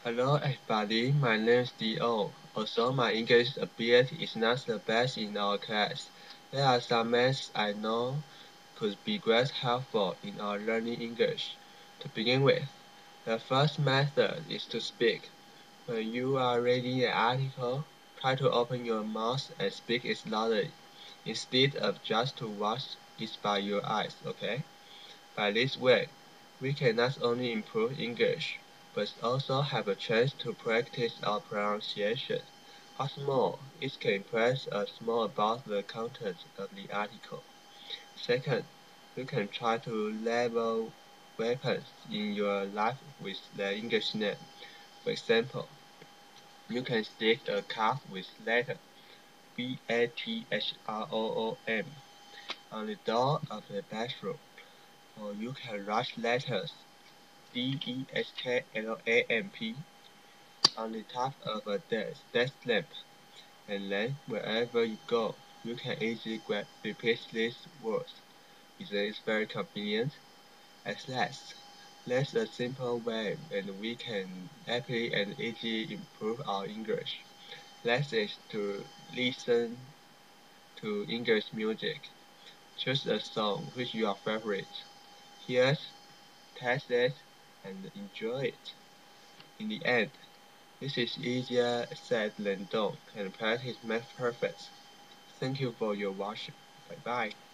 Hello everybody, my name is Dio. Although my English ability is not the best in our class, there are some methods I know could be great helpful in our learning English. To begin with, the first method is to speak. When you are reading an article, try to open your mouth and speak it loudly, instead of just to watch it by your eyes, okay? By this way, we can not only improve English, but also have a chance to practice our pronunciation. What's more, it can impress us more about the content of the article. Second, you can try to label weapons in your life with their English name. For example, you can stick a card with letter BATHROOM on the door of the bathroom, or you can write letters DESKLAMP on the top of a desk lamp, and then wherever you go, you can easily repeat these words. Isn't it very convenient? At last, that's a simple way and we can happily and easily improve our English. Next is to listen to English music. Choose a song which your favorite. Hear it, test it, and enjoy it. In the end, this is easier said than done, and practice makes perfect. Thank you for your watching. Bye bye.